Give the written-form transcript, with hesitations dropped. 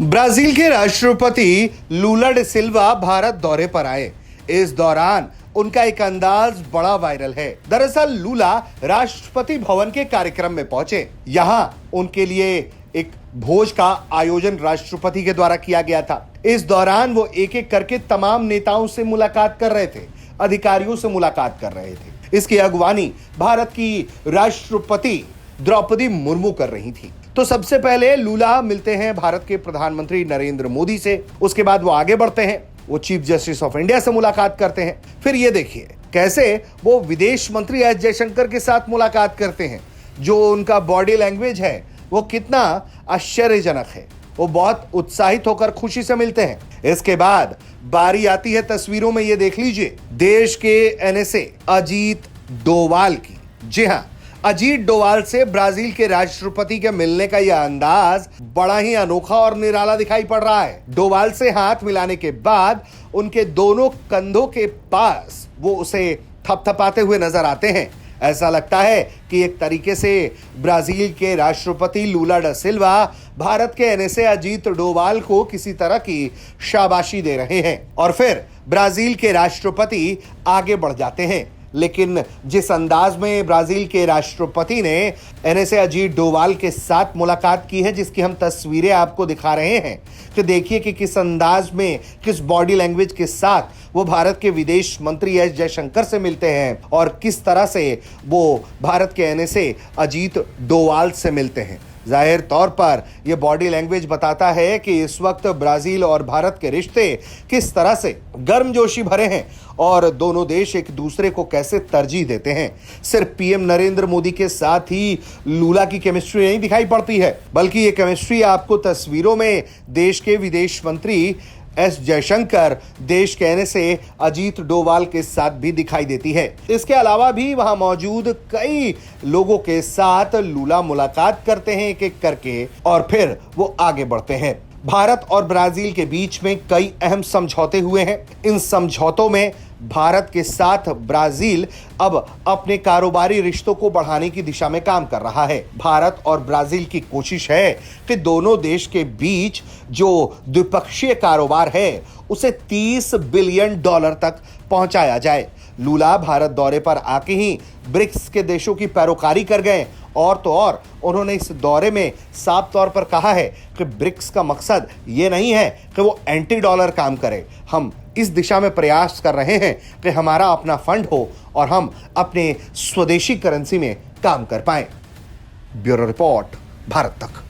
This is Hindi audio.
ब्राजील के राष्ट्रपति लूला डे सिल्वा भारत दौरे पर आए। इस दौरान उनका एक अंदाज बड़ा वायरल है। दरअसल लूला राष्ट्रपति भवन के कार्यक्रम में पहुंचे। यहां उनके लिए एक भोज का आयोजन राष्ट्रपति के द्वारा किया गया था। इस दौरान वो एक एक करके तमाम नेताओं से मुलाकात कर रहे थे, अधिकारियों से मुलाकात कर रहे थे। इसकी अगवानी भारत की राष्ट्रपति द्रौपदी मुर्मू कर रही थी। तो सबसे पहले लूला मिलते हैं भारत के प्रधानमंत्री नरेंद्र मोदी से। उसके बाद वो आगे बढ़ते हैं, वो चीफ जस्टिस ऑफ इंडिया से मुलाकात करते हैं। फिर ये देखिए कैसे वो विदेश मंत्री एस जयशंकर के साथ मुलाकात करते हैं। जो उनका बॉडी लैंग्वेज है वो कितना आश्चर्यजनक है। वो बहुत उत्साहित होकर खुशी से मिलते हैं। इसके बाद बारी आती है तस्वीरों में, ये देख लीजिए, देश के एनएसए अजीत डोवाल की। जी हां, अजीत डोवाल से ब्राजील के राष्ट्रपति के मिलने का यह अंदाज बड़ा ही अनोखा और निराला दिखाई पड़ रहा है। डोवाल से हाथ मिलाने के बाद उनके दोनों कंधों के पास वो उसे थपथपाते हुए नजर आते हैं। ऐसा लगता है कि एक तरीके से ब्राजील के राष्ट्रपति लूला डा सिल्वा भारत के एनएसए अजीत डोवाल को किसी तरह की शाबाशी दे रहे हैं। और फिर ब्राजील के राष्ट्रपति आगे बढ़ जाते हैं। लेकिन जिस अंदाज में ब्राजील के राष्ट्रपति ने एनएसए अजीत डोवाल के साथ मुलाकात की है, जिसकी हम तस्वीरें आपको दिखा रहे हैं, कि देखिए कि किस अंदाज में, किस बॉडी लैंग्वेज के साथ वो भारत के विदेश मंत्री एस जयशंकर से मिलते हैं और किस तरह से वो भारत के एनएसए अजीत डोवाल से मिलते हैं। जाहिर तौर पर यह बॉडी लैंग्वेज बताता है कि इस वक्त ब्राजील और भारत के रिश्ते किस तरह से गर्मजोशी भरे हैं और दोनों देश एक दूसरे को कैसे तरजीह देते हैं। सिर्फ पीएम नरेंद्र मोदी के साथ ही लूला की केमिस्ट्री नहीं दिखाई पड़ती है, बल्कि ये केमिस्ट्री आपको तस्वीरों में देश के विदेश मंत्री एस जयशंकर, देश के एनएसए अजीत डोवाल के साथ भी दिखाई देती है। इसके अलावा भी वहां मौजूद कई लोगों के साथ लूला मुलाकात करते हैं एक एक करके और फिर वो आगे बढ़ते हैं। भारत और ब्राजील के बीच में कई अहम समझौते हुए हैं। इन समझौतों में भारत के साथ ब्राजील अब अपने कारोबारी रिश्तों को बढ़ाने की दिशा में काम कर रहा है। भारत और ब्राजील की कोशिश है कि दोनों देश के बीच जो द्विपक्षीय कारोबार है उसे $30 बिलियन तक पहुंचाया जाए। लूला भारत दौरे पर आके ही ब्रिक्स के देशों की पैरोकारी कर गए और तो और उन्होंने इस दौरे में साफ तौर पर कहा है कि ब्रिक्स का मकसद ये नहीं है कि वो एंटी डॉलर काम करे। हम इस दिशा में प्रयास कर रहे हैं कि हमारा अपना फंड हो और हम अपने स्वदेशी करेंसी में काम कर पाएं। ब्यूरो रिपोर्ट, भारत तक।